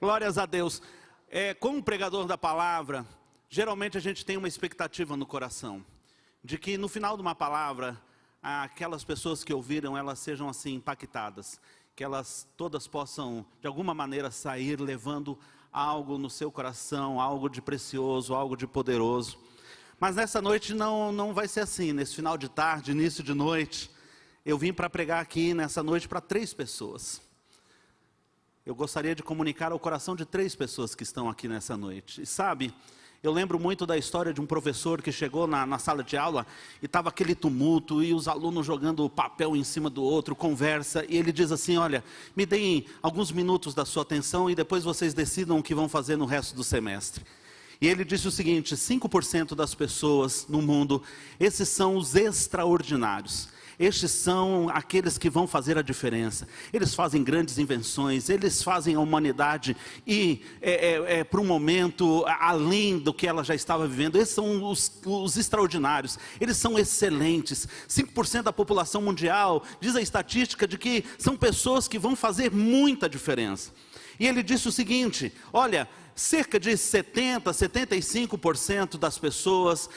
Glórias a Deus. Como pregador da palavra, geralmente a gente tem uma expectativa no coração, de que no final de uma palavra, aquelas pessoas que ouviram, elas sejam assim impactadas, que elas todas possam de alguma maneira sair levando algo no seu coração, algo de precioso, algo de poderoso. Mas nessa noite não vai ser assim. Nesse final de tarde, início de noite, eu vim para pregar aqui nessa noite para 3 pessoas. Eu gostaria de comunicar ao coração de 3 pessoas que estão aqui nessa noite. E sabe, eu lembro muito da história de um professor que chegou na sala de aula e estava aquele tumulto e os alunos jogando papel em cima do outro, conversa, e ele diz assim: olha, me deem alguns minutos da sua atenção e depois vocês decidam o que vão fazer no resto do semestre. E ele disse o seguinte: 5% das pessoas no mundo, esses são os extraordinários. Estes são aqueles que vão fazer a diferença. Eles fazem grandes invenções, eles fazem a humanidade ir para um momento além do que ela já estava vivendo. Esses são os extraordinários, eles são excelentes. 5% da população mundial, diz a estatística, de que são pessoas que vão fazer muita diferença. E ele disse o seguinte: olha, cerca de 75% das pessoas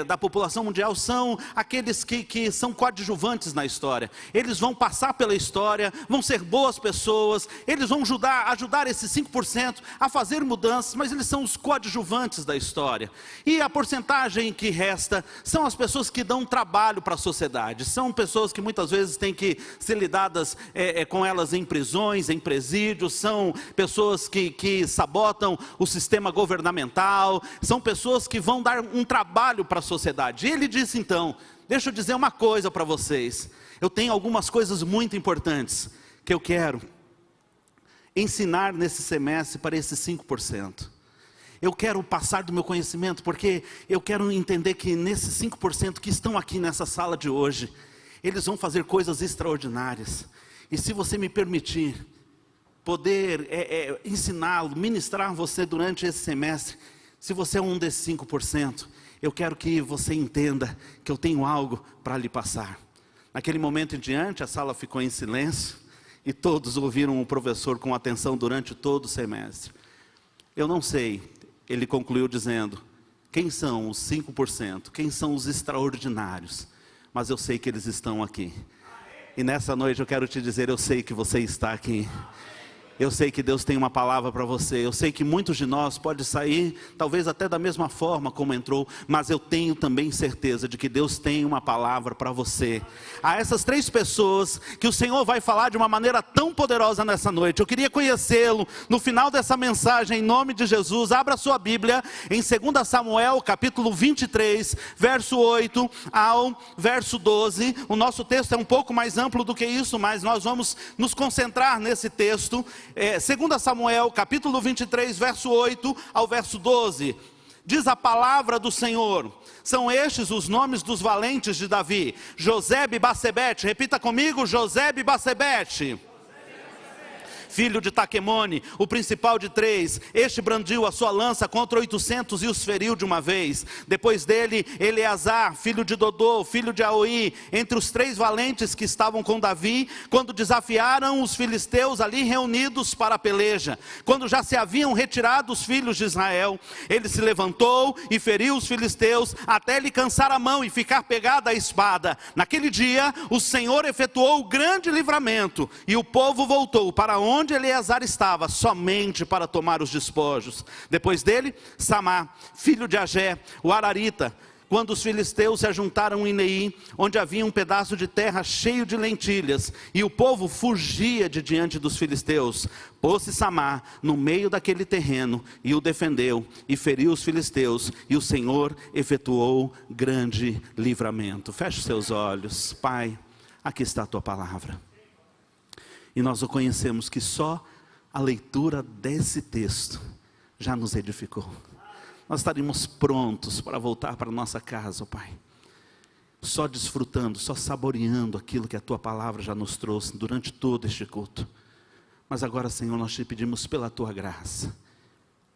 da população mundial são aqueles que são coadjuvantes na história. Eles vão passar pela história, vão ser boas pessoas, eles vão ajudar esses 5% a fazer mudanças, mas eles são os coadjuvantes da história. E a porcentagem que resta são as pessoas que dão trabalho para a sociedade. São pessoas que muitas vezes têm que ser lidadas com elas em prisões, em presídios, são pessoas que sabotam o sistema governamental, são pessoas que vão dar um trabalho para a sociedade. E ele disse então: deixa eu dizer uma coisa para vocês, eu tenho algumas coisas muito importantes que eu quero ensinar nesse semestre para esses 5%. Eu quero passar do meu conhecimento, porque eu quero entender que nesses 5% que estão aqui nessa sala de hoje, eles vão fazer coisas extraordinárias. E se você me permitir poder ensiná-lo, ministrar você durante esse semestre, se você é um desses 5%, eu quero que você entenda que eu tenho algo para lhe passar. Naquele momento em diante, a sala ficou em silêncio, e todos ouviram o professor com atenção durante todo o semestre. Eu não sei, ele concluiu dizendo, quem são os 5%, quem são os extraordinários, mas eu sei que eles estão aqui. E nessa noite eu quero te dizer, eu sei que você está aqui. Eu sei que Deus tem uma palavra para você. Eu sei que muitos de nós podem sair, talvez até da mesma forma como entrou, mas eu tenho também certeza de que Deus tem uma palavra para você. A essas 3 pessoas que o Senhor vai falar de uma maneira tão poderosa nessa noite, eu queria conhecê-lo no final dessa mensagem, em nome de Jesus. Abra sua Bíblia em 2 Samuel, capítulo 23, verso 8 ao verso 12. O nosso texto é um pouco mais amplo do que isso, mas nós vamos nos concentrar nesse texto. 2 Samuel, capítulo 23, verso 8 ao verso 12. Diz a palavra do Senhor: são estes os nomes dos valentes de Davi: Josebe-Basebete. Repita comigo: Josebe-Basebete, filho de Taquemone, o principal de 3. Este brandiu a sua lança contra 800 e os feriu de uma vez. Depois dele, Eleazar, filho de Dodô, filho de Aoi, entre os 3 valentes que estavam com Davi, quando desafiaram os filisteus ali reunidos para a peleja. Quando já se haviam retirado os filhos de Israel, ele se levantou e feriu os filisteus, até lhe cansar a mão e ficar pegada a espada. Naquele dia, o Senhor efetuou o grande livramento, e o povo voltou para onde Eleazar estava, somente para tomar os despojos. Depois dele, Samá, filho de Agé, o Ararita, quando os filisteus se ajuntaram em Neí, onde havia um pedaço de terra cheio de lentilhas, e o povo fugia de diante dos filisteus, pôs-se Samá no meio daquele terreno, e o defendeu, e feriu os filisteus, e o Senhor efetuou grande livramento. Feche seus olhos. Pai, aqui está a tua palavra. E nós reconhecemos que só a leitura desse texto já nos edificou. Nós estaremos prontos para voltar para a nossa casa, ó Pai, só desfrutando, só saboreando aquilo que a Tua palavra já nos trouxe durante todo este culto. Mas agora, Senhor, nós te pedimos pela Tua graça,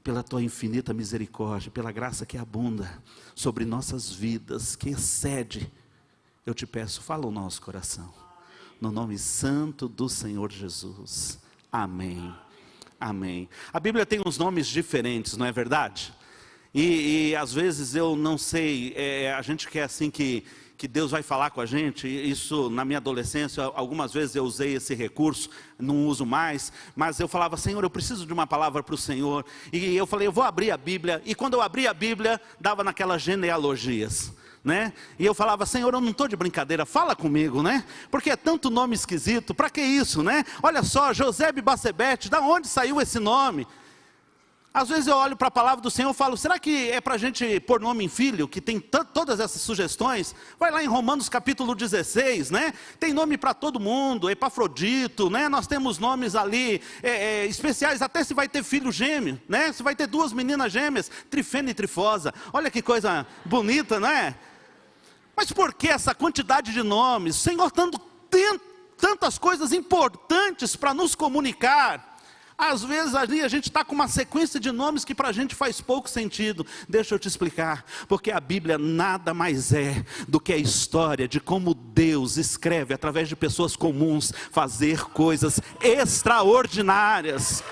pela Tua infinita misericórdia, pela graça que abunda sobre nossas vidas, que excede. Eu te peço, fala o nosso coração. No nome santo do Senhor Jesus. Amém. Amém. A Bíblia tem uns nomes diferentes, não é verdade? E às vezes eu não sei, a gente quer assim que Deus vai falar com a gente. Isso na minha adolescência, algumas vezes eu usei esse recurso, não uso mais, mas eu falava: Senhor, eu preciso de uma palavra para o Senhor. E eu falei: eu vou abrir a Bíblia. E quando eu abri a Bíblia, dava naquelas genealogias, né? E eu falava: Senhor, eu não estou de brincadeira, fala comigo, né? Porque é tanto nome esquisito, para que isso, né? Olha só, Josebe Bassebete, da onde saiu esse nome? Às vezes eu olho para a palavra do Senhor e falo: será que é para a gente pôr nome em filho, que tem todas essas sugestões? Vai lá em Romanos capítulo 16, né? Tem nome para todo mundo, Epafrodito, né? Nós temos nomes ali especiais, até se vai ter filho gêmeo, né? Se vai ter 2 meninas gêmeas, Trifena e Trifosa. Olha que coisa bonita, não é? Mas por que essa quantidade de nomes? O Senhor tem tantas coisas importantes para nos comunicar. Às vezes ali a gente está com uma sequência de nomes que para a gente faz pouco sentido. Deixa eu te explicar, porque a Bíblia nada mais é do que a história de como Deus escreve através de pessoas comuns fazer coisas extraordinárias.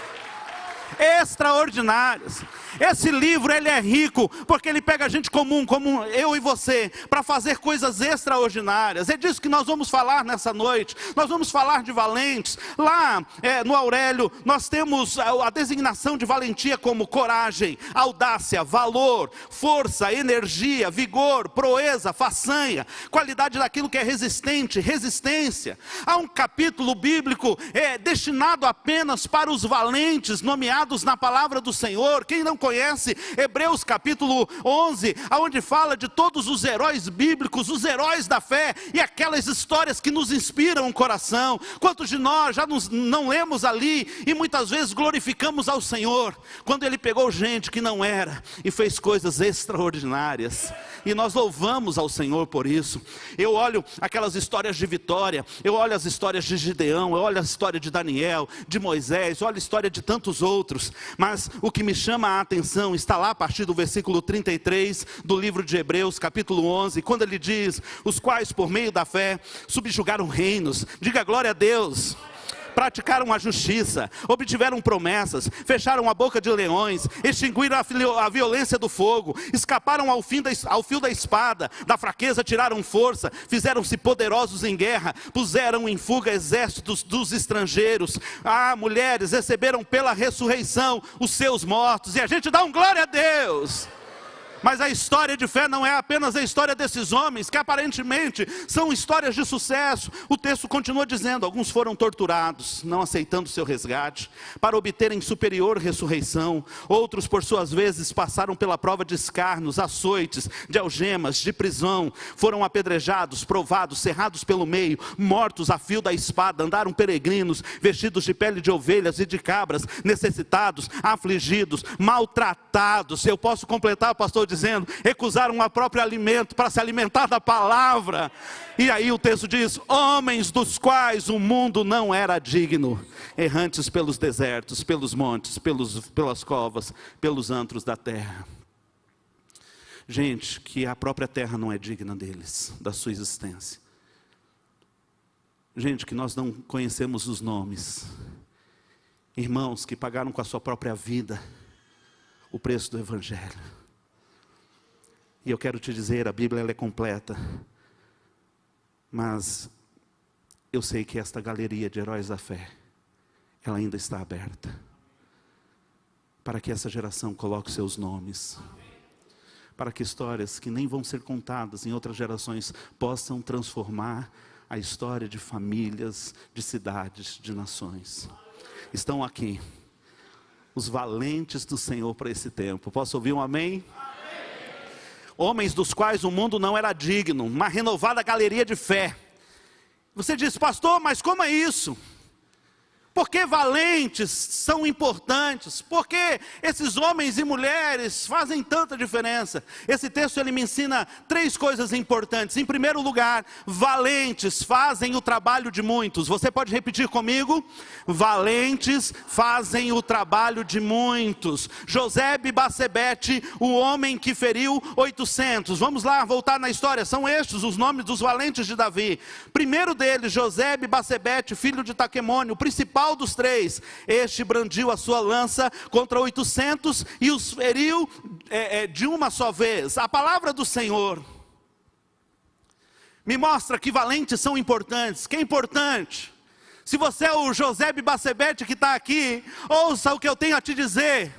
Extraordinárias. Esse livro, ele é rico, porque ele pega gente comum, como eu e você, para fazer coisas extraordinárias. É disso que nós vamos falar nessa noite. Nós vamos falar de valentes. Lá no Aurélio, nós temos a designação de valentia como coragem, audácia, valor, força, energia, vigor, proeza, façanha, qualidade daquilo que é resistente, resistência. Há um capítulo bíblico destinado apenas para os valentes, nomeados na palavra do Senhor. Quem não conhece Hebreus capítulo 11, onde fala de todos os heróis bíblicos, os heróis da fé, e aquelas histórias que nos inspiram o coração. Quantos de nós já não lemos ali, e muitas vezes glorificamos ao Senhor, quando Ele pegou gente que não era, e fez coisas extraordinárias, e nós louvamos ao Senhor por isso. Eu olho aquelas histórias de vitória, eu olho as histórias de Gideão, eu olho a história de Daniel, de Moisés, eu olho a história de tantos outros, mas o que me chama a atenção está lá a partir do versículo 33 do livro de Hebreus, capítulo 11, quando ele diz: os quais por meio da fé subjugaram reinos. Diga glória a Deus. Praticaram a justiça, obtiveram promessas, fecharam a boca de leões, extinguiram a violência do fogo, escaparam ao fio da espada, da fraqueza tiraram força, fizeram-se poderosos em guerra, puseram em fuga exércitos dos estrangeiros. Mulheres receberam pela ressurreição os seus mortos, e a gente dá um glória a Deus. Mas a história de fé não é apenas a história desses homens, que aparentemente são histórias de sucesso. O texto continua dizendo: alguns foram torturados, não aceitando seu resgate, para obterem superior ressurreição. Outros, por suas vezes, passaram pela prova de escarnos, açoites, de algemas, de prisão. Foram apedrejados, provados, cerrados pelo meio, mortos a fio da espada. Andaram peregrinos, vestidos de pele de ovelhas e de cabras, necessitados, afligidos, maltratados. Eu posso completar, pastor, dizendo: recusaram o próprio alimento para se alimentar da palavra. E aí o texto diz: homens dos quais o mundo não era digno, errantes pelos desertos, pelos montes, pelas covas, pelos antros da terra. Gente que a própria terra não é digna deles, da sua existência. Gente que nós não conhecemos os nomes. Irmãos que pagaram com a sua própria vida o preço do Evangelho. E eu quero te dizer, a Bíblia ela é completa, mas eu sei que esta galeria de heróis da fé, ela ainda está aberta, para que essa geração coloque seus nomes, para que histórias que nem vão ser contadas em outras gerações, possam transformar a história de famílias, de cidades, de nações. Estão aqui os valentes do Senhor para esse tempo. Posso ouvir um amém? Homens dos quais o mundo não era digno, uma renovada galeria de fé. Você diz: pastor, mas como é isso? Por que valentes são importantes? Por que esses homens e mulheres fazem tanta diferença? Esse texto ele me ensina 3 coisas importantes. Em primeiro lugar, valentes fazem o trabalho de muitos. Você pode repetir comigo? Valentes fazem o trabalho de muitos. Josebe Bassebete, o homem que feriu 800. Vamos lá, voltar na história. São estes os nomes dos valentes de Davi. Primeiro deles, Josebe Bassebete, filho de Taquemônio, o principal qual dos três? Este brandiu a sua lança contra 800 e os feriu de uma só vez. A palavra do Senhor me mostra que valentes são importantes. Que é importante? Se você é o Josebe-Basebete que está aqui, ouça o que eu tenho a te dizer.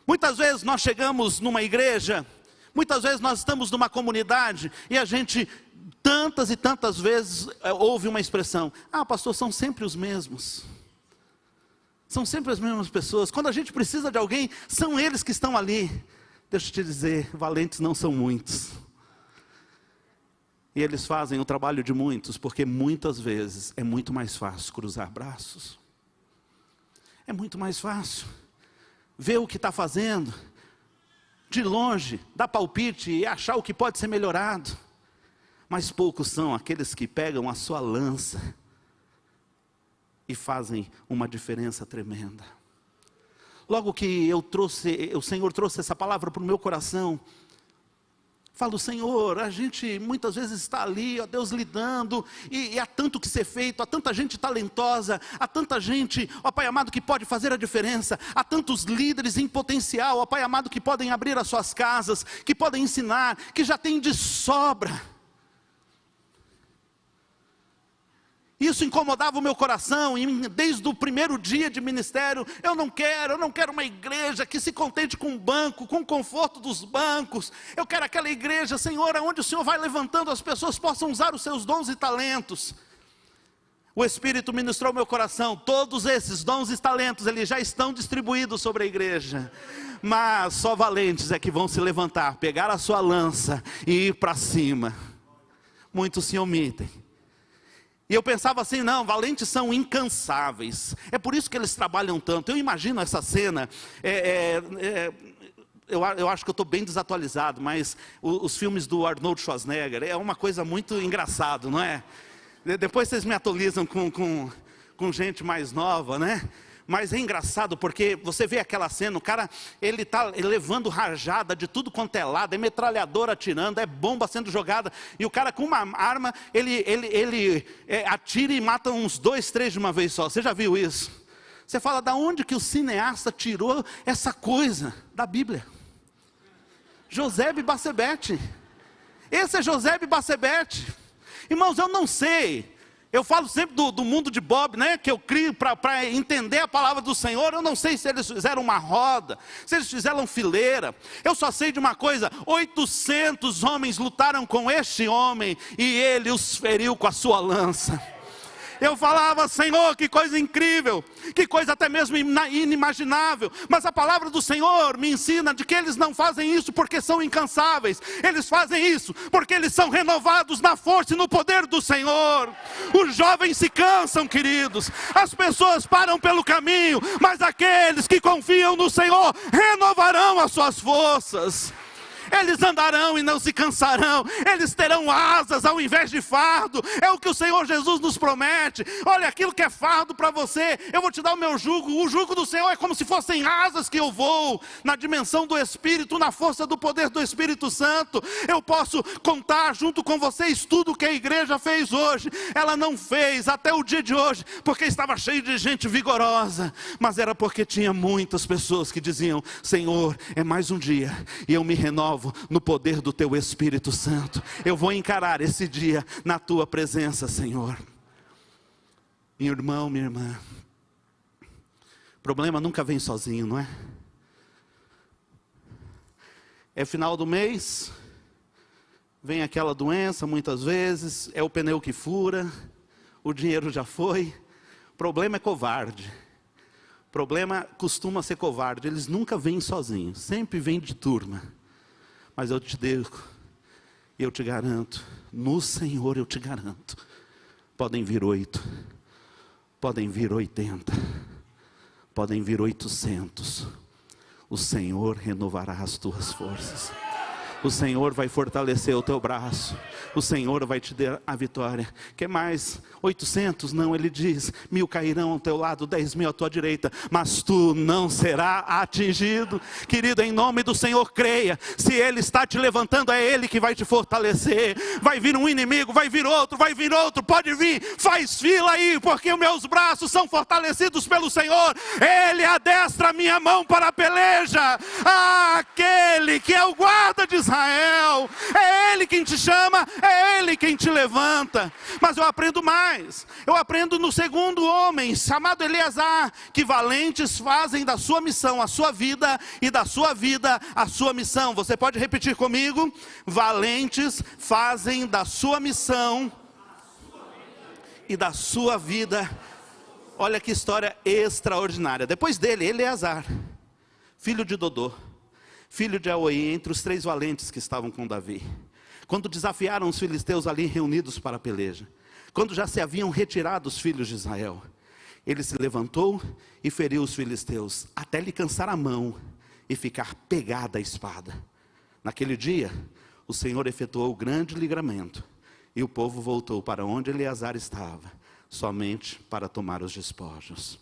Muitas vezes nós chegamos numa igreja, muitas vezes nós estamos numa comunidade e a gente, tantas e tantas vezes, ouve uma expressão: ah, pastor, são sempre os mesmos. São sempre as mesmas pessoas. Quando a gente precisa de alguém, são eles que estão ali. Deixa eu te dizer, valentes não são muitos. E eles fazem o trabalho de muitos, porque muitas vezes é muito mais fácil cruzar braços. É muito mais fácil ver o que está fazendo, de longe, dar palpite e achar o que pode ser melhorado. Mas poucos são aqueles que pegam a sua lança e fazem uma diferença tremenda. Logo que o Senhor trouxe essa palavra para o meu coração, falo: Senhor, a gente muitas vezes está ali, ó Deus, lidando, e há tanto que ser feito, há tanta gente talentosa, há tanta gente, ó Pai amado, que pode fazer a diferença, há tantos líderes em potencial, ó Pai amado, que podem abrir as suas casas, que podem ensinar, que já tem de sobra. Isso incomodava o meu coração, e desde o primeiro dia de ministério, eu não quero uma igreja que se contente com um banco, com o conforto dos bancos. Eu quero aquela igreja, Senhor, onde o Senhor vai levantando, as pessoas possam usar os seus dons e talentos. O Espírito ministrou meu coração: todos esses dons e talentos, eles já estão distribuídos sobre a igreja. Mas só valentes é que vão se levantar, pegar a sua lança e ir para cima. Muitos se omitem. E eu pensava assim: não, valentes são incansáveis. É por isso que eles trabalham tanto. Eu imagino essa cena. Eu acho que eu estou bem desatualizado, mas os filmes do Arnold Schwarzenegger é uma coisa muito engraçada, não é? Depois vocês me atualizam com gente mais nova, né? Mas é engraçado porque você vê aquela cena, o cara, ele está levando rajada de tudo quanto é lado, é metralhadora atirando, é bomba sendo jogada, e o cara com uma arma, ele atira e mata uns 2, 3 de uma vez só. Você já viu isso? Você fala: da onde que o cineasta tirou essa coisa? Da Bíblia. Josebe-Basebete. Esse é Josebe-Basebete. Irmãos, eu não sei. Eu falo sempre do mundo de Bob, né? Que eu crio para entender a palavra do Senhor. Eu não sei se eles fizeram uma roda, se eles fizeram fileira. Eu só sei de uma coisa: 800 homens lutaram com este homem e ele os feriu com a sua lança. Eu falava: Senhor, que coisa incrível, que coisa até mesmo inimaginável. Mas a palavra do Senhor me ensina de que eles não fazem isso porque são incansáveis. Eles fazem isso porque eles são renovados na força e no poder do Senhor. Os jovens se cansam, queridos. As pessoas param pelo caminho, mas aqueles que confiam no Senhor renovarão as suas forças. Eles andarão e não se cansarão. Eles terão asas ao invés de fardo. É o que o Senhor Jesus nos promete. Olha, aquilo que é fardo para você, eu vou te dar o meu jugo. O jugo do Senhor é como se fossem asas que eu vou na dimensão do Espírito, na força do poder do Espírito Santo. Eu posso contar junto com vocês tudo que a igreja fez hoje. Ela não fez até o dia de hoje porque estava cheio de gente vigorosa, mas era porque tinha muitas pessoas que diziam: Senhor, é mais um dia e eu me renovo no poder do Teu Espírito Santo. Eu vou encarar esse dia na Tua presença, Senhor. Meu irmão, minha irmã, problema nunca vem sozinho, não é? É final do mês, vem aquela doença muitas vezes, é o pneu que fura, o dinheiro já foi. O problema é covarde. O problema costuma ser covarde, eles nunca vêm sozinhos, sempre vêm de turma. Mas eu te digo, eu te garanto, no Senhor eu te garanto, podem vir 8, podem vir 80, podem vir 800, o Senhor renovará as tuas forças. O Senhor vai fortalecer o teu braço. O Senhor vai te dar a vitória. Quer mais? 800? Não, ele diz: 1000 cairão ao teu lado, 10.000 à tua direita, mas tu não será atingido. Querido, em nome do Senhor, creia. Se Ele está te levantando, é Ele que vai te fortalecer. Vai vir um inimigo, vai vir outro, pode vir. Faz fila aí, porque os meus braços são fortalecidos pelo Senhor. Ele adestra a minha mão para a peleja. Aquele que é o guarda de Israel, é Ele quem te chama, é Ele quem te levanta. Mas eu aprendo mais, eu aprendo no segundo homem, chamado Eleazar, que valentes fazem da sua missão a sua vida, e da sua vida a sua missão. Você pode repetir comigo? Valentes fazem da sua missão e da sua vida. Olha que história extraordinária. Depois dele, Eleazar, filho de Dodô, filho de Aoi, entre os 3 valentes que estavam com Davi, quando desafiaram os filisteus ali reunidos para a peleja, quando já se haviam retirado os filhos de Israel, ele se levantou e feriu os filisteus, até lhe cansar a mão e ficar pegada a espada. Naquele dia, o Senhor efetuou grande livramento, e o povo voltou para onde Eleazar estava, somente para tomar os despojos.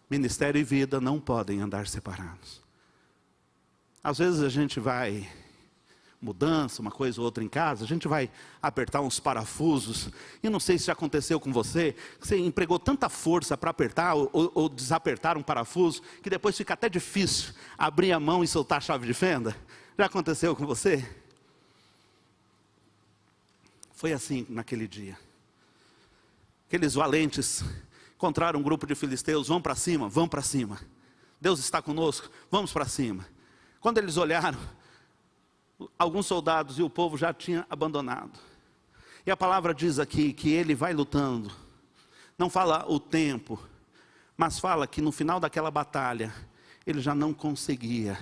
Ministério e vida não podem andar separados. Às vezes a gente vai, mudança, uma coisa ou outra em casa, a gente vai apertar uns parafusos, e não sei se já aconteceu com você, que você empregou tanta força para apertar ou desapertar um parafuso, que depois fica até difícil abrir a mão e soltar a chave de fenda. Já aconteceu com você? Foi assim naquele dia. Aqueles valentes encontraram um grupo de filisteus: vão para cima, vão para cima. Deus está conosco, vamos para cima. Quando eles olharam, alguns soldados e o povo já tinham abandonado. E a palavra diz aqui que ele vai lutando. Não fala o tempo, mas fala que no final daquela batalha, ele já não conseguia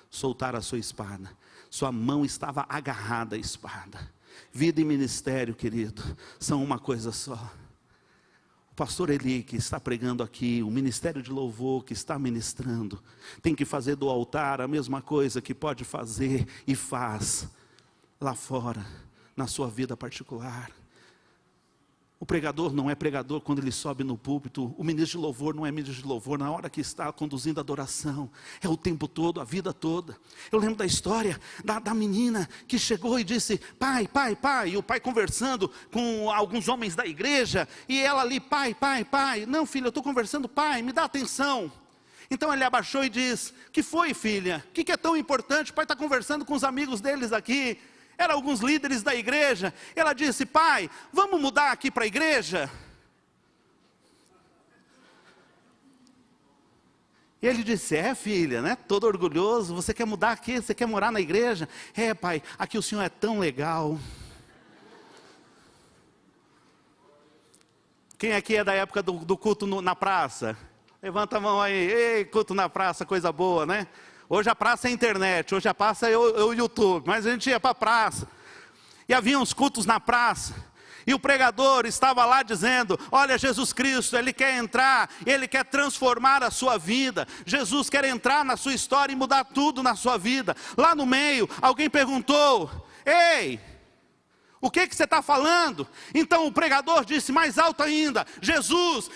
soltar a sua espada. Sua mão estava agarrada à espada. Vida e ministério, querido, são uma coisa só. O pastor Eli, que está pregando aqui, o ministério de louvor que está ministrando, tem que fazer do altar a mesma coisa que pode fazer e faz lá fora, na sua vida particular. O pregador não é pregador quando ele sobe no púlpito. O ministro de louvor não é ministro de louvor na hora que está conduzindo a adoração. É o tempo todo, a vida toda. Eu lembro da história da menina que chegou e disse: pai, pai, pai. E o pai conversando com alguns homens da igreja. E ela ali: pai, pai, pai. Não, filha, eu estou conversando, pai, me dá atenção. Então ele abaixou e diz: que foi, filha? O que é tão importante? O pai está conversando com os amigos deles aqui. Eram alguns líderes da igreja. Ela disse: pai, vamos mudar aqui para a igreja? E ele disse: é, filha, né? Todo orgulhoso, você quer mudar aqui? Você quer morar na igreja? É, pai, aqui o senhor é tão legal. Quem aqui é da época do culto na praça? Levanta a mão aí. Ei, culto na praça, coisa boa, né? Hoje a praça é a internet, hoje a praça é o YouTube, mas a gente ia para a praça. E havia uns cultos na praça, e o pregador estava lá dizendo: olha, Jesus Cristo, Ele quer entrar, Ele quer transformar a sua vida. Jesus quer entrar na sua história e mudar tudo na sua vida. Lá no meio, alguém perguntou: ei, o que você está falando? Então o pregador disse mais alto ainda: Jesus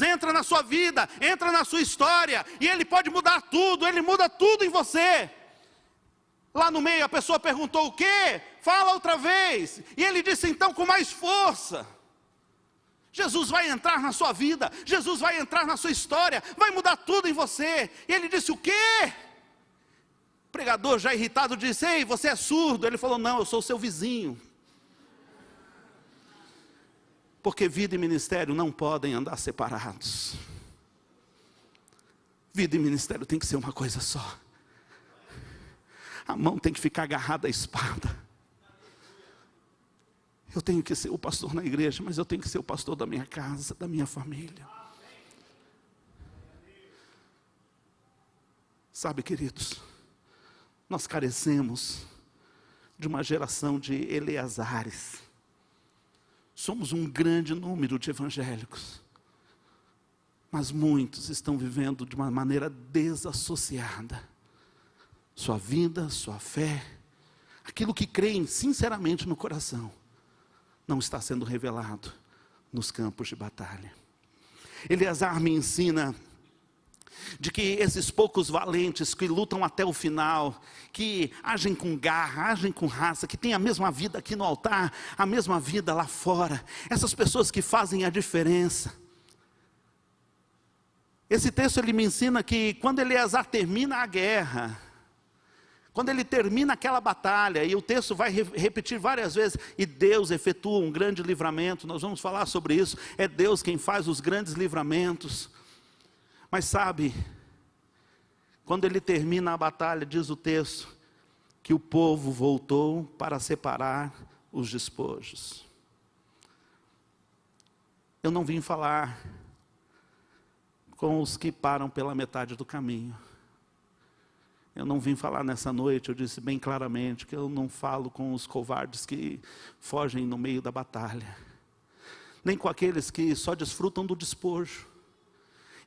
entra na sua vida, entra na sua história, e Ele pode mudar tudo, Ele muda tudo em você. Lá no meio a pessoa perguntou: o quê? Fala outra vez. E ele disse então com mais força: Jesus vai entrar na sua vida, Jesus vai entrar na sua história, vai mudar tudo em você. E ele disse: o quê? O pregador, já irritado, disse: ei, você é surdo? Ele falou: não, eu sou o seu vizinho. Porque vida e ministério não podem andar separados. Vida e ministério tem que ser uma coisa só. A mão tem que ficar agarrada à espada. Eu tenho que ser o pastor na igreja, mas eu tenho que ser o pastor da minha casa, da minha família. Sabe, queridos, nós carecemos de uma geração de Eleazares. Somos um grande número de evangélicos, mas muitos estão vivendo de uma maneira desassociada. Sua vida, sua fé, aquilo que creem sinceramente no coração, não está sendo revelado nos campos de batalha. Eleazar me ensina de que esses poucos valentes que lutam até o final, que agem com garra, agem com raça, que têm a mesma vida aqui no altar, a mesma vida lá fora, essas pessoas que fazem a diferença. Esse texto ele me ensina que quando Eleazar termina a guerra, quando ele termina aquela batalha, e o texto vai repetir várias vezes, e Deus efetua um grande livramento, nós vamos falar sobre isso, é Deus quem faz os grandes livramentos. Mas sabe, quando ele termina a batalha, diz o texto, que o povo voltou para separar os despojos. Eu não vim falar com os que param pela metade do caminho. Eu não vim falar nessa noite, eu disse bem claramente que eu não falo com os covardes que fogem no meio da batalha. Nem com aqueles que só desfrutam do despojo.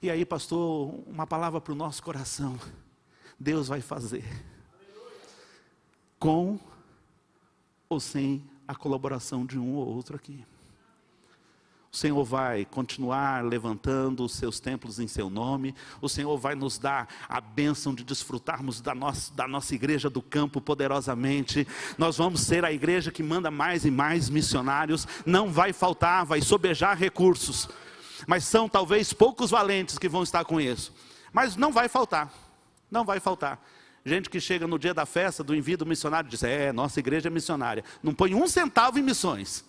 E aí, pastor, uma palavra para o nosso coração. Deus vai fazer. Com ou sem a colaboração de um ou outro aqui. O Senhor vai continuar levantando os seus templos em seu nome. O Senhor vai nos dar a bênção de desfrutarmos da nossa igreja do campo poderosamente. Nós vamos ser a igreja que manda mais e mais missionários. Não vai faltar, vai sobejar recursos. Mas são talvez poucos valentes que vão estar com isso. Mas não vai faltar, não vai faltar. Gente que chega no dia da festa, do envio do missionário, diz, nossa igreja é missionária. Não põe um centavo em missões.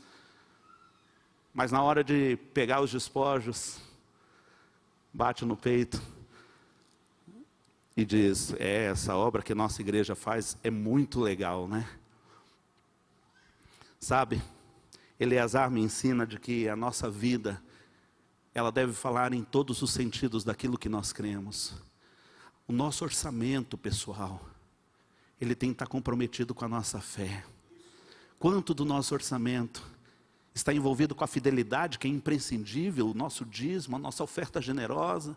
Mas na hora de pegar os despojos, bate no peito e diz, essa obra que nossa igreja faz é muito legal, né? Sabe, Eleazar me ensina de que a nossa vida, ela deve falar em todos os sentidos daquilo que nós cremos. O nosso orçamento pessoal, ele tem que estar comprometido com a nossa fé. Quanto do nosso orçamento está envolvido com a fidelidade que é imprescindível, o nosso dízimo, a nossa oferta generosa,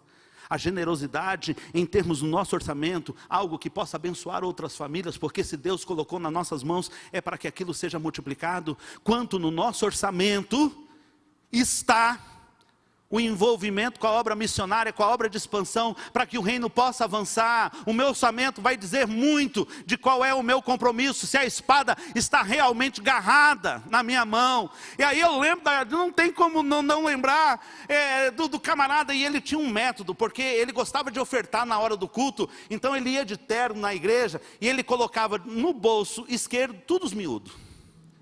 a generosidade em termos do nosso orçamento, algo que possa abençoar outras famílias, porque se Deus colocou nas nossas mãos, é para que aquilo seja multiplicado. Quanto no nosso orçamento está o envolvimento com a obra missionária, com a obra de expansão, para que o reino possa avançar. O meu orçamento vai dizer muito de qual é o meu compromisso, se a espada está realmente garrada na minha mão. E aí eu lembro, não tem como não lembrar do camarada, e ele tinha um método, porque ele gostava de ofertar na hora do culto, então ele ia de terno na igreja, e ele colocava no bolso esquerdo tudo os miúdos.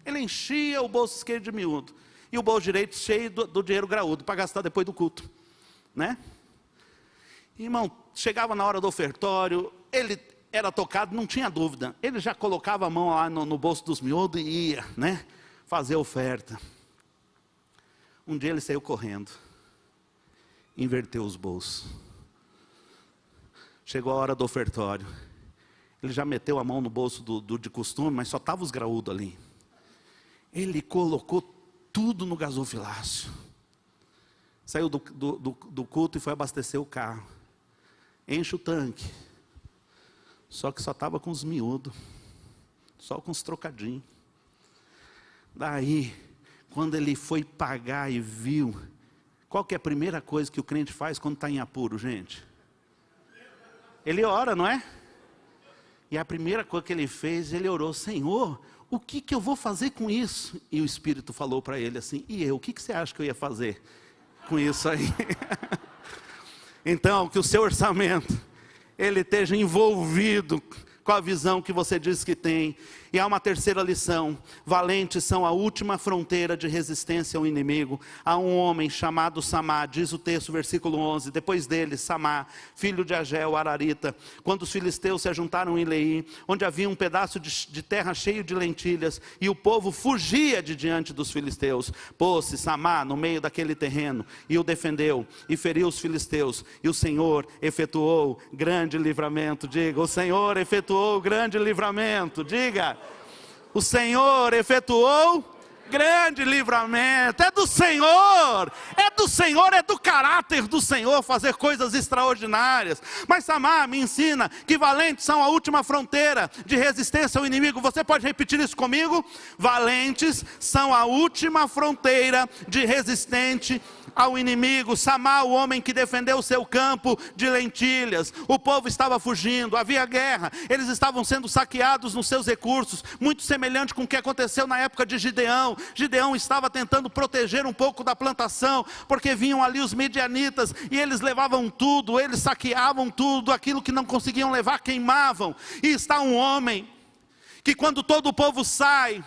Ele enchia o bolso esquerdo de miúdo. E o bolso direito cheio do dinheiro graúdo, para gastar depois do culto, né? Irmão, chegava na hora do ofertório, ele era tocado, não tinha dúvida. Ele já colocava a mão lá no bolso dos miúdos e ia, né? Fazer oferta. Um dia ele saiu correndo, inverteu os bolsos. Chegou a hora do ofertório. Ele já meteu a mão no bolso de costume, mas só estava os graúdos ali. Ele colocou tudo no gasofilácio. Saiu do culto e foi abastecer o carro. Enche o tanque. Só que só estava com os miúdos. Só com os trocadinhos. Daí, quando ele foi pagar e viu, qual que é a primeira coisa que o crente faz quando está em apuro, gente? Ele ora, não é? E a primeira coisa que ele fez, ele orou, Senhor, o que eu vou fazer com isso? E o Espírito falou para ele assim, e eu, o que você acha que eu ia fazer com isso aí? Então, que o seu orçamento, ele esteja envolvido com a visão que você diz que tem. E há uma terceira lição, valentes são a última fronteira de resistência ao inimigo. Há um homem chamado Samá, diz o texto, versículo 11, depois dele, Samá, filho de Ageu, Ararita, quando os filisteus se ajuntaram em Leí, onde havia um pedaço de terra cheio de lentilhas, e o povo fugia de diante dos filisteus, pôs-se Samá no meio daquele terreno, e o defendeu, e feriu os filisteus, e o Senhor efetuou grande livramento. Diga, o Senhor efetuou grande livramento. Diga, o Senhor efetuou Grande livramento, é do Senhor, é do caráter do Senhor fazer coisas extraordinárias. Mas Samar me ensina que valentes são a última fronteira de resistência ao inimigo. Você pode repetir isso comigo? Valentes são a última fronteira de resistente ao inimigo. Samar, o homem que defendeu o seu campo de lentilhas. O povo estava fugindo, havia guerra, eles estavam sendo saqueados nos seus recursos, muito semelhante com o que aconteceu na época de Gideão. Gideão estava tentando proteger um pouco da plantação, porque vinham ali os midianitas, e eles levavam tudo, eles saqueavam tudo, aquilo que não conseguiam levar, queimavam. E está um homem, que quando todo o povo sai,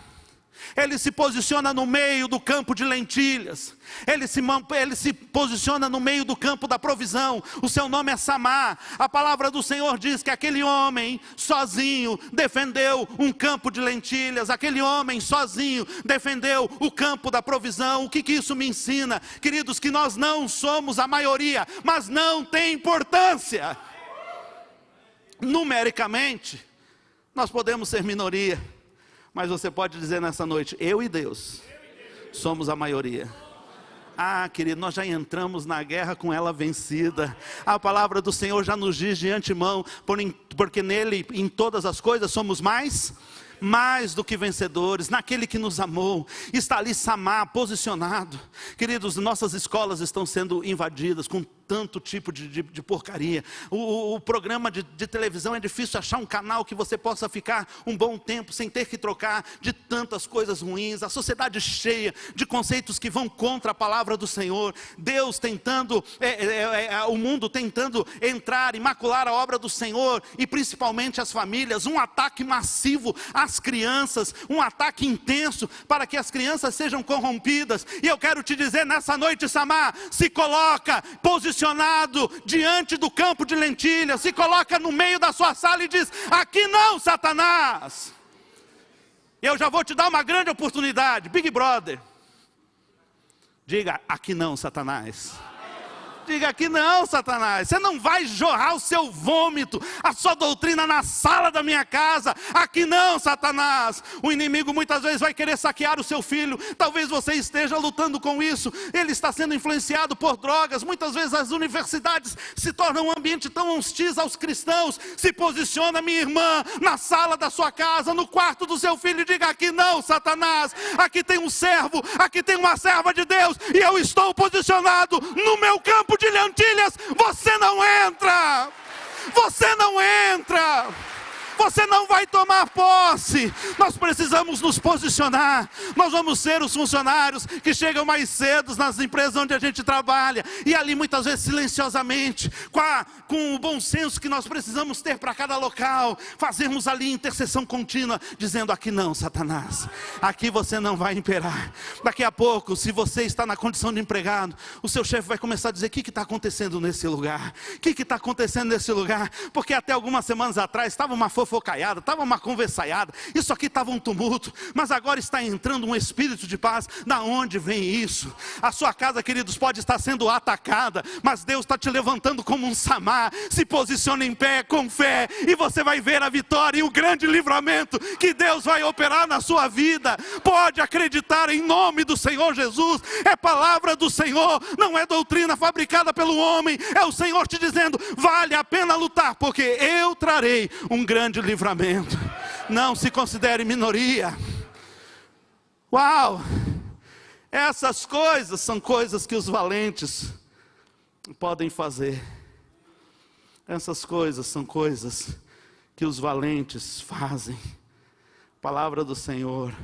ele se posiciona no meio do campo de lentilhas, ele se posiciona no meio do campo da provisão. O seu nome é Samar. A palavra do Senhor diz que aquele homem sozinho defendeu um campo de lentilhas, aquele homem sozinho defendeu o campo da provisão. O que isso me ensina? Queridos, que nós não somos a maioria, mas não tem importância. Numericamente, nós podemos ser minoria, mas você pode dizer nessa noite: eu e Deus somos a maioria. Ah, querido, nós já entramos na guerra com ela vencida. A palavra do Senhor já nos diz de antemão, porque nele, em todas as coisas, somos mais do que vencedores, naquele que nos amou. Está ali Samar posicionado. Queridos, nossas escolas estão sendo invadidas com tanto tipo de porcaria. O programa de televisão, é difícil achar um canal que você possa ficar um bom tempo sem ter que trocar, de tantas coisas ruins. A sociedade cheia de conceitos que vão contra a palavra do Senhor. Deus tentando, o mundo tentando entrar e macular a obra do Senhor, e principalmente as famílias. Um ataque massivo às crianças, um ataque intenso para que as crianças sejam corrompidas. E eu quero te dizer nessa noite, Samar, se coloca posicionado diante do campo de lentilhas, se coloca no meio da sua sala e diz: aqui não, Satanás. Eu já vou te dar uma grande oportunidade, Big Brother. Diga: aqui não, Satanás. Diga: aqui não, Satanás. Você não vai jorrar o seu vômito, a sua doutrina na sala da minha casa. Aqui não, Satanás. O inimigo muitas vezes vai querer saquear o seu filho. Talvez você esteja lutando com isso. Ele está sendo influenciado por drogas. Muitas vezes as universidades se tornam um ambiente tão hostis aos cristãos. Se posiciona, minha irmã, na sala da sua casa, no quarto do seu filho, e diga: aqui não, Satanás. Aqui tem um servo, aqui tem uma serva de Deus, e eu estou posicionado no meu campo de lentilhas. Você não entra, você não entra, você não vai tomar posse. Nós precisamos nos posicionar. Nós vamos ser os funcionários que chegam mais cedo nas empresas onde a gente trabalha, e ali muitas vezes silenciosamente, com o bom senso que nós precisamos ter para cada local, fazermos ali intercessão contínua, dizendo: aqui não, Satanás, aqui você não vai imperar. Daqui a pouco, se você está na condição de empregado, o seu chefe vai começar a dizer: o que está acontecendo nesse lugar? O que está acontecendo nesse lugar? Porque até algumas semanas atrás estava uma fofocaiada, estava uma conversaiada, isso aqui estava um tumulto, mas agora está entrando um espírito de paz. Da onde vem isso? A sua casa, queridos, pode estar sendo atacada, mas Deus está te levantando como um Samar. Se posicione em pé, com fé, e você vai ver a vitória e o grande livramento que Deus vai operar na sua vida. Pode acreditar em nome do Senhor Jesus. É palavra do Senhor, não é doutrina fabricada pelo homem. É o Senhor te dizendo: vale a pena lutar, porque eu trarei um grande livramento. Não se considere minoria. Uau! Essas coisas são coisas que os valentes podem fazer. Essas coisas são coisas que os valentes fazem. A palavra do Senhor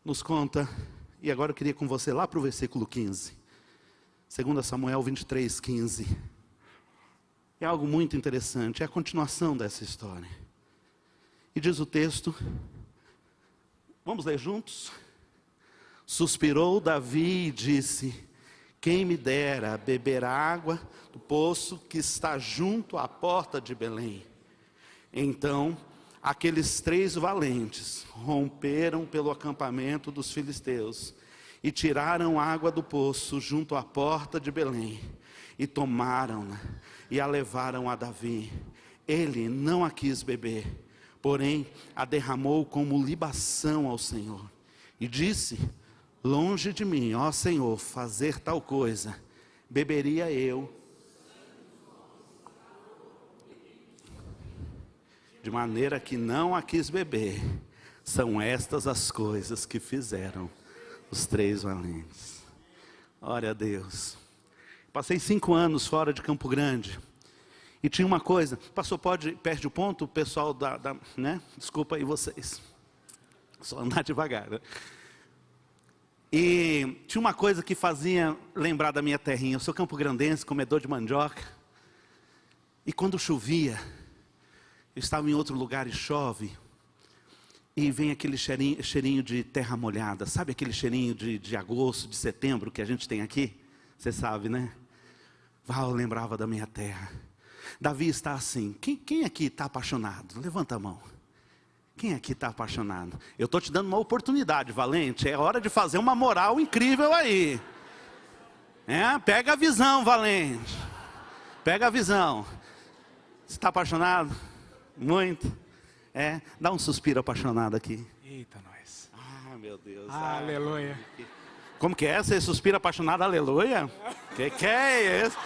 nos conta, e agora eu queria ir com você lá para o versículo 15. 2 Samuel 23, 15. É algo muito interessante, é a continuação dessa história. E diz o texto, vamos ler juntos? Suspirou Davi e disse: quem me dera beber água do poço que está junto à porta de Belém. Então aqueles 3 valentes romperam pelo acampamento dos filisteus e tiraram água do poço junto à porta de Belém, e tomaram-na e a levaram a Davi. Ele não a quis beber, porém a derramou como libação ao Senhor. E disse: longe de mim, ó Senhor, fazer tal coisa. Beberia eu, de maneira que não a quis beber. São estas as coisas que fizeram os 3 valentes. Glória a Deus. Passei 5 anos fora de Campo Grande. E tinha uma coisa, pastor, perde o ponto, o pessoal né? Desculpa aí vocês. Só andar devagar, né? E tinha uma coisa que fazia lembrar da minha terrinha. Eu sou campograndense, comedor de mandioca. E quando chovia, eu estava em outro lugar e chove, e vem aquele cheirinho de terra molhada. Sabe aquele cheirinho de agosto, de setembro que a gente tem aqui? Você sabe, né? Eu lembrava da minha terra. Davi está assim. Quem aqui está apaixonado? Levanta a mão. Quem aqui está apaixonado? Eu estou te dando uma oportunidade, Valente. É hora de fazer uma moral incrível aí. Pega a visão, Valente. Pega a visão. Você está apaixonado? Muito? Dá um suspiro apaixonado aqui. Eita, nós. Ah, meu Deus. Aleluia. Como que é? Você suspira apaixonado, aleluia? Que é isso?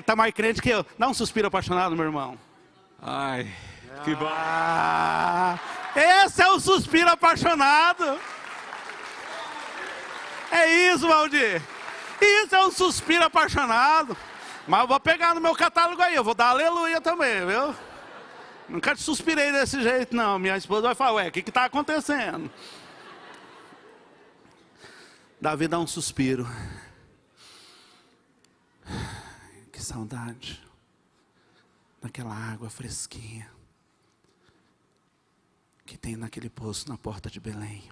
Tá mais crente que eu. Dá um suspiro apaixonado, meu irmão. Ai, que bom. Esse é o suspiro apaixonado. É isso, Valdir. Isso é um suspiro apaixonado. Mas eu vou pegar no meu catálogo aí, eu vou dar aleluia também, viu? Nunca te suspirei desse jeito, não. Minha esposa vai falar, o que está acontecendo? Davi dá um suspiro. Que saudade daquela água fresquinha que tem naquele poço na porta de Belém.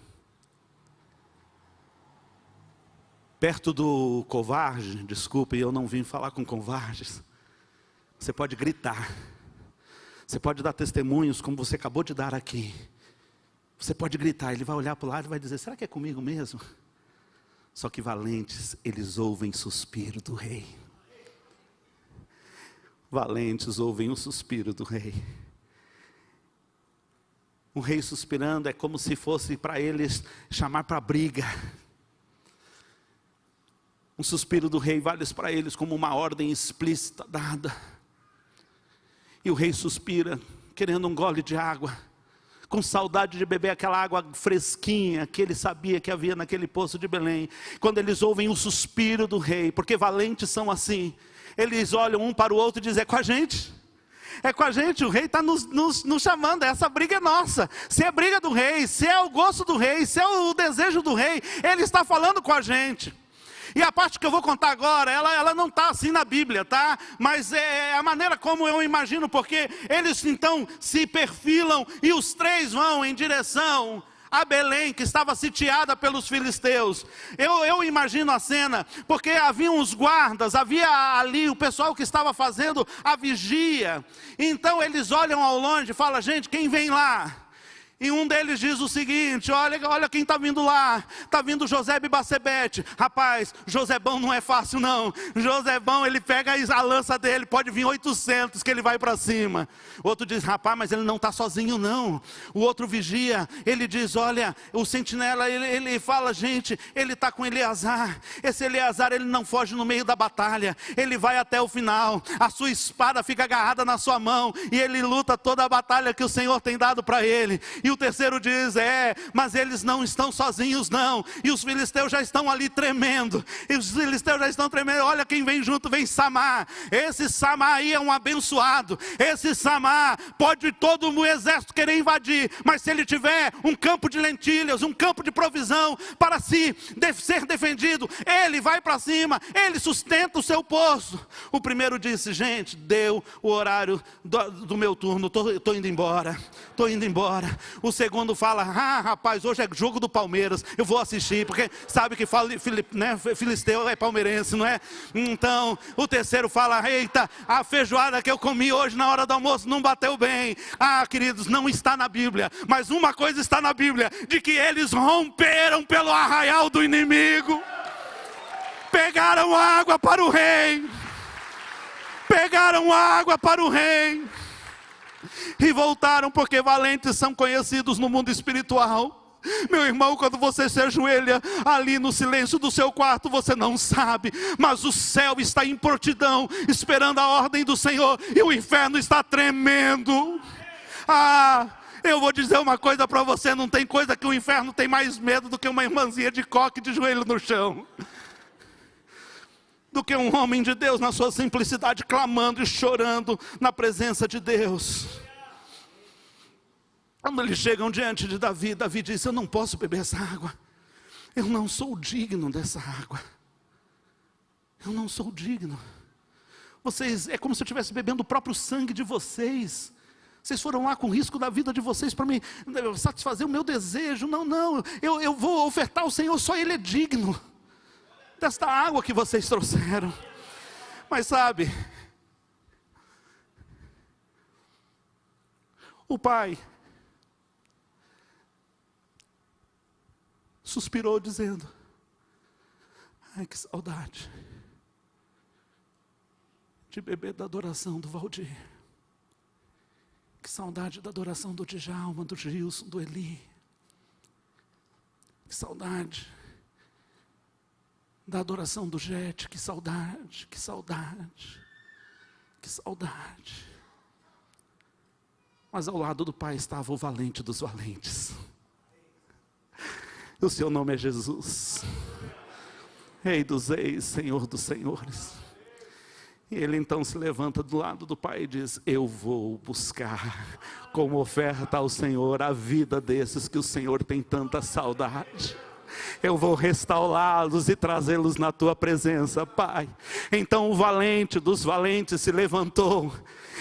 Perto do covarde, desculpe, eu não vim falar com covardes. Você pode gritar. Você pode dar testemunhos como você acabou de dar aqui. Você pode gritar, ele vai olhar para o lado e vai dizer, será que é comigo mesmo? Só que valentes, eles ouvem suspiro do rei. Valentes ouvem o suspiro do rei. O rei suspirando é como se fosse para eles chamar para a briga. Um suspiro do rei vale para eles como uma ordem explícita dada. E o rei suspira, querendo um gole de água, com saudade de beber aquela água fresquinha que ele sabia que havia naquele poço de Belém. Quando eles ouvem o suspiro do rei, porque valentes são assim, eles olham um para o outro e dizem, é com a gente. É com a gente, o rei está nos chamando, essa briga é nossa. Se é briga do rei, se é o gosto do rei, se é o desejo do rei, ele está falando com a gente. E a parte que eu vou contar agora, ela não está assim na Bíblia, tá? Mas é a maneira como eu imagino, porque eles então se perfilam e os 3 vão em direção a Belém, que estava sitiada pelos filisteus. Eu imagino a cena, porque havia uns guardas, havia ali o pessoal que estava fazendo a vigia. Então eles olham ao longe e falam, gente, quem vem lá? E um deles diz o seguinte, olha quem está vindo lá, está vindo Josebe Bacebete. Rapaz, Josebão não é fácil não, Josebão ele pega a lança dele, pode vir 800 que ele vai para cima. Outro diz, rapaz, mas ele não está sozinho não. O outro vigia, ele diz, olha, o sentinela, ele fala, gente, ele está com Eleazar. Esse Eleazar, ele não foge no meio da batalha, ele vai até o final, a sua espada fica agarrada na sua mão, e ele luta toda a batalha que o Senhor tem dado para ele. E o terceiro diz, mas eles não estão sozinhos não, e os filisteus já estão ali tremendo, olha quem vem junto, vem Samar. Esse Samar aí é um abençoado, esse Samar pode todo o exército querer invadir, mas se ele tiver um campo de lentilhas, um campo de provisão para ser defendido, ele vai para cima, ele sustenta o seu poço. O primeiro disse, gente, deu o horário do meu turno, estou indo embora. O segundo fala, rapaz, hoje é jogo do Palmeiras, eu vou assistir, porque sabe que filisteu é palmeirense, não é? Então, o terceiro fala, eita, a feijoada que eu comi hoje na hora do almoço não bateu bem. Queridos, não está na Bíblia, mas uma coisa está na Bíblia, de que eles romperam pelo arraial do inimigo, pegaram água para o rei, e voltaram, porque valentes são conhecidos no mundo espiritual. Meu irmão, quando você se ajoelha ali no silêncio do seu quarto, você não sabe, mas o céu está em prontidão, esperando a ordem do Senhor, e o inferno está tremendo. Eu vou dizer uma coisa para você, não tem coisa que o inferno tem mais medo do que uma irmãzinha de coque de joelho no chão. Do que um homem de Deus na sua simplicidade, clamando e chorando na presença de Deus. Quando eles chegam diante de Davi, Davi diz: eu não posso beber essa água, eu não sou digno dessa água, eu não sou digno. Vocês, é como se eu estivesse bebendo o próprio sangue de vocês. Vocês foram lá com risco da vida de vocês para me satisfazer o meu desejo. Não, eu vou ofertar ao Senhor, só Ele é digno desta água que vocês trouxeram. Mas sabe, o pai suspirou dizendo: ai, que saudade de beber da adoração do Valdir, que saudade da adoração do Djalma, do Gilson, do Eli, que saudade da adoração do Jet, que saudade, que saudade, que saudade. Mas ao lado do pai estava o valente dos valentes. O seu nome é Jesus, Rei dos reis, Senhor dos senhores. E ele então se levanta do lado do pai e diz: eu vou buscar como oferta ao Senhor a vida desses que o Senhor tem tanta saudade. Eu vou restaurá-los e trazê-los na tua presença, Pai. Então o valente dos valentes se levantou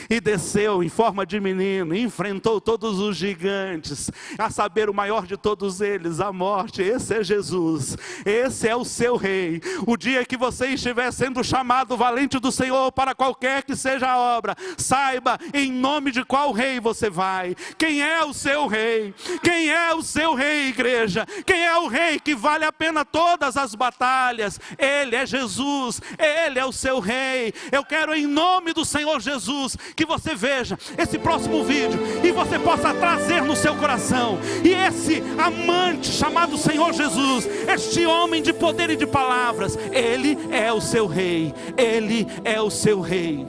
e desceu em forma de menino, e enfrentou todos os gigantes, a saber, o maior de todos eles, a morte. Esse é Jesus, esse é o seu rei. O dia que você estiver sendo chamado valente do Senhor para qualquer que seja a obra, saiba em nome de qual rei você vai. Quem é o seu rei? Quem é o seu rei, igreja? Quem é o rei que vale a pena todas as batalhas? Ele é Jesus, Ele é o seu rei. Eu quero, em nome do Senhor Jesus, que você veja esse próximo vídeo e você possa trazer no seu coração, e esse amante chamado Senhor Jesus, este homem de poder e de palavras, Ele é o seu rei, Ele é o seu rei.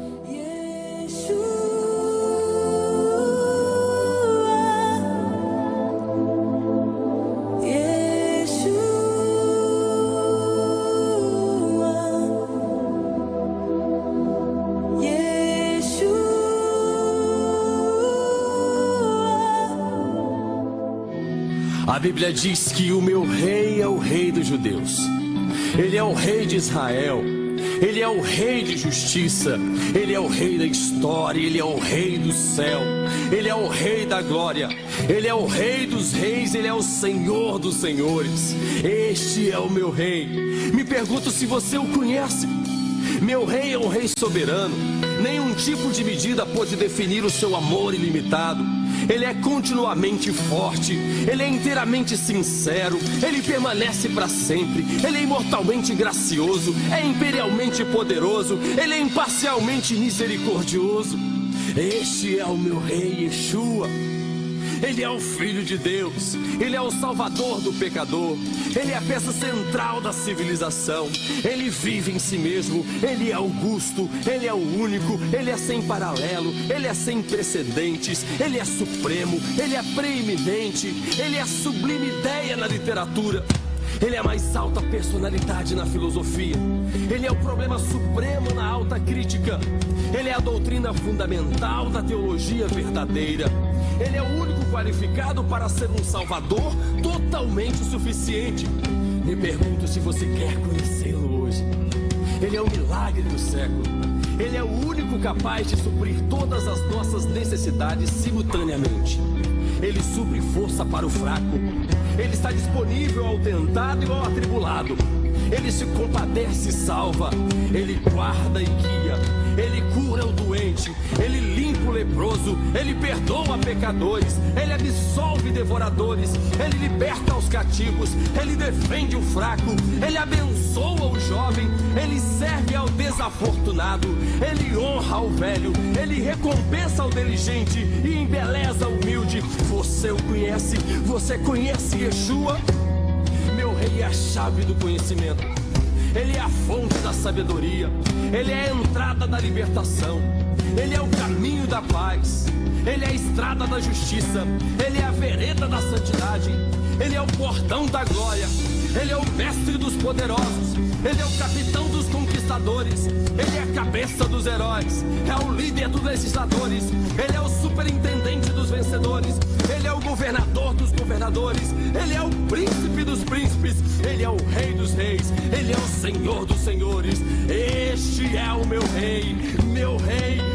A Bíblia diz que o meu rei é o rei dos judeus. Ele é o rei de Israel. Ele é o rei de justiça. Ele é o rei da história. Ele é o rei do céu. Ele é o rei da glória. Ele é o rei dos reis. Ele é o Senhor dos senhores. Este é o meu rei. Me pergunto se você o conhece. Meu rei é um rei soberano. Nenhum tipo de medida pode definir o seu amor ilimitado. Ele é continuamente forte, Ele é inteiramente sincero, Ele permanece para sempre, Ele é imortalmente gracioso, é imperialmente poderoso, Ele é imparcialmente misericordioso. Este é o meu rei Yeshua. Ele é o Filho de Deus, Ele é o Salvador do pecador, Ele é a peça central da civilização, Ele vive em si mesmo, Ele é augusto, Ele é o único, Ele é sem paralelo, Ele é sem precedentes, Ele é supremo, Ele é preeminente, Ele é a sublime ideia na literatura. Ele é a mais alta personalidade na filosofia. Ele é o problema supremo na alta crítica. Ele é a doutrina fundamental da teologia verdadeira. Ele é o único qualificado para ser um salvador totalmente suficiente. Me pergunto se você quer conhecê-lo hoje. Ele é o milagre do século. Ele é o único capaz de suprir todas as nossas necessidades simultaneamente. Ele supre força para o fraco. Ele está disponível ao tentado e ao atribulado. Ele se compadece e salva. Ele guarda e guia. Ele cura o doente. Ele limpa o leproso. Ele perdoa pecadores. Ele absolve devoradores. Ele liberta os cativos. Ele defende o fraco. Ele abençoa abençoa o jovem, Ele serve ao desafortunado, Ele honra o velho, Ele recompensa o diligente e embeleza o humilde. Você o conhece? Você conhece Yeshua? Meu rei é a chave do conhecimento, Ele é a fonte da sabedoria, Ele é a entrada da libertação, Ele é o caminho da paz, Ele é a estrada da justiça, Ele é a vereda da santidade, Ele é o portão da glória, Ele é o mestre dos poderosos, Ele é o capitão dos conquistadores, Ele é a cabeça dos heróis, é o líder dos legisladores, Ele é o superintendente dos vencedores, Ele é o governador dos governadores, Ele é o príncipe dos príncipes, Ele é o rei dos reis, Ele é o senhor dos senhores. Este é o meu rei,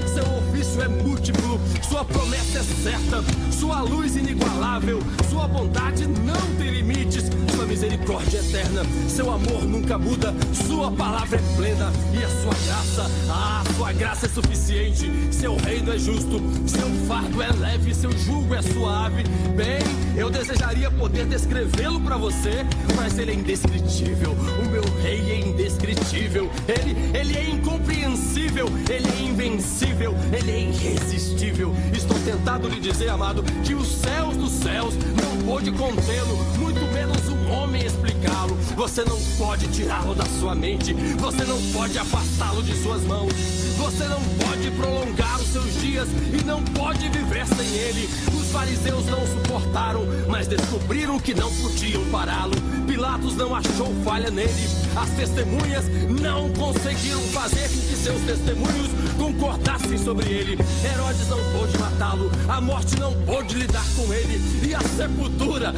seu ofício é múltiplo, sua promessa é certa, sua luz inigualável, sua bondade não tem limites, sua misericórdia é eterna, seu amor nunca muda, sua palavra é plena e a sua graça é suficiente. Seu reino é justo, seu fardo é leve, seu jugo é suave. Bem, eu desejaria poder descrevê-lo para você, mas ele é indescritível. O meu rei é indescritível, ele é incompreensível, ele é invencível, ele é irresistível. Estou tentado lhe dizer, amado, que os céus dos céus não pôde contê-lo, muito menos um homem explicá-lo. Você não pode tirá-lo da sua mente, você não pode afastá-lo de suas mãos, você não pode prolongar os seus dias e não pode viver sem ele. Os fariseus não suportaram, mas descobriram que não podiam pará-lo. Pilatos não achou falha nele, as testemunhas não conseguiram fazer com que seus testemunhos concordassem sobre ele. Herodes não pôde matá-lo, a morte não pôde lidar com ele, e a sepultura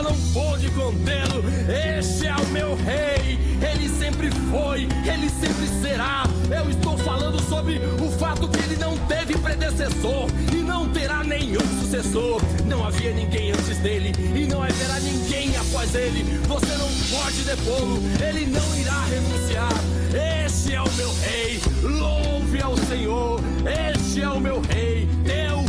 não pôde contê-lo. Este é o meu rei, ele sempre foi, ele sempre será. Eu estou falando sobre o fato que ele não teve predecessor e não terá nenhum sucessor. Não havia ninguém antes dele e não haverá ninguém após ele. Você não pode depô-lo, ele não irá renunciar. Este é o meu rei, louve ao Senhor. Este é o meu rei, teu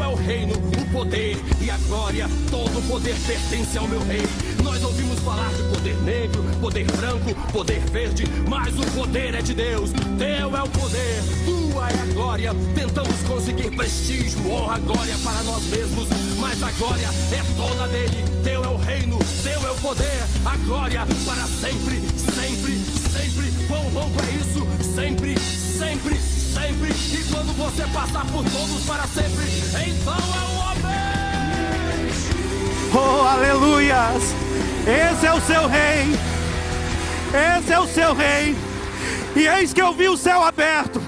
é o reino, o poder e a glória. Todo o poder pertence ao meu rei. Nós ouvimos falar de poder negro, poder branco, poder verde, mas o poder é de Deus. Teu é o poder, tua é a glória. Tentamos conseguir prestígio, honra, glória para nós mesmos, mas a glória é toda dele. Teu é o reino, teu é o poder, a glória para sempre, sempre, sempre. Quão longo é isso? Sempre, sempre, sempre. E quando você passar por todos para sempre, então é o homem. Oh, aleluias! Esse é o seu rei, esse é o seu rei. E eis que eu vi o céu aberto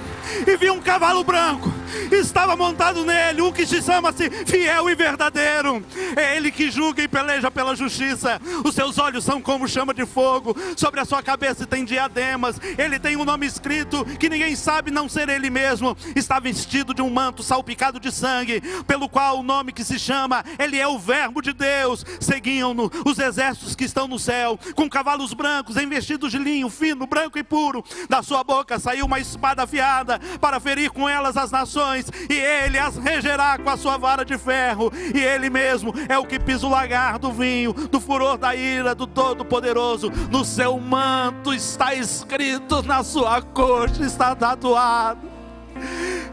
e vi um cavalo branco, estava montado nele um que se chama-se Fiel e Verdadeiro. É ele que julga e peleja pela justiça. Os seus olhos são como chama de fogo, sobre a sua cabeça tem diademas. Ele tem um nome escrito que ninguém sabe não ser ele mesmo. Está vestido de um manto salpicado de sangue, pelo qual o nome que se chama, ele é o Verbo de Deus. Seguiam-no os exércitos que estão no céu, com cavalos brancos, investidos de linho fino, branco e puro. Da sua boca saiu uma espada afiada, para ferir com elas as nações, e ele as regerá com a sua vara de ferro. E ele mesmo é o que pisa o lagar do vinho, do furor da ira do Todo-Poderoso. No seu manto está escrito, na sua coxa está tatuado: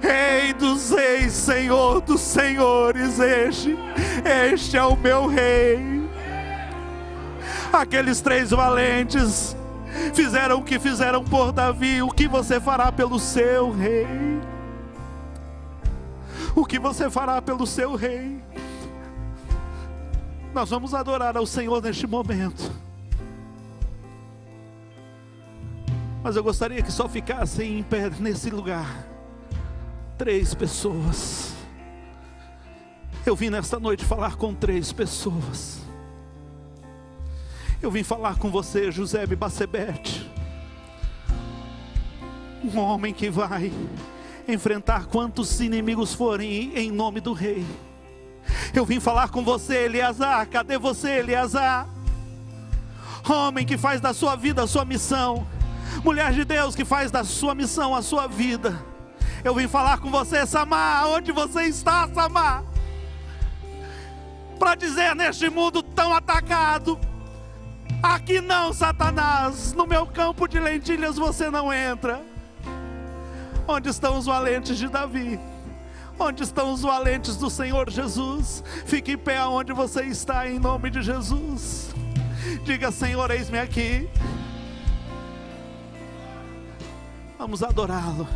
Rei dos reis, Senhor dos senhores. Este é o meu rei. Aqueles três valentes fizeram o que fizeram por Davi. O que você fará pelo seu rei? O que você fará pelo seu rei? Nós vamos adorar ao Senhor neste momento, mas eu gostaria que só ficassem em pé nesse lugar 3 pessoas. Eu vim nesta noite falar com 3 pessoas. Eu vim falar com você, José Bacebete, um homem que vai enfrentar quantos inimigos forem em nome do rei. Eu vim falar com você, Eleazar. Cadê você, Eleazar? Homem que faz da sua vida a sua missão, mulher de Deus que faz da sua missão a sua vida. Eu vim falar com você, Samar. Onde você está, Samar? Para dizer, neste mundo tão atacado, Aqui não, Satanás, no meu campo de lentilhas você não entra. Onde estão os valentes de Davi? Onde estão os valentes do Senhor Jesus? Fique em pé onde você está, em nome de Jesus. Diga: Senhor, eis-me aqui. Vamos adorá-lo.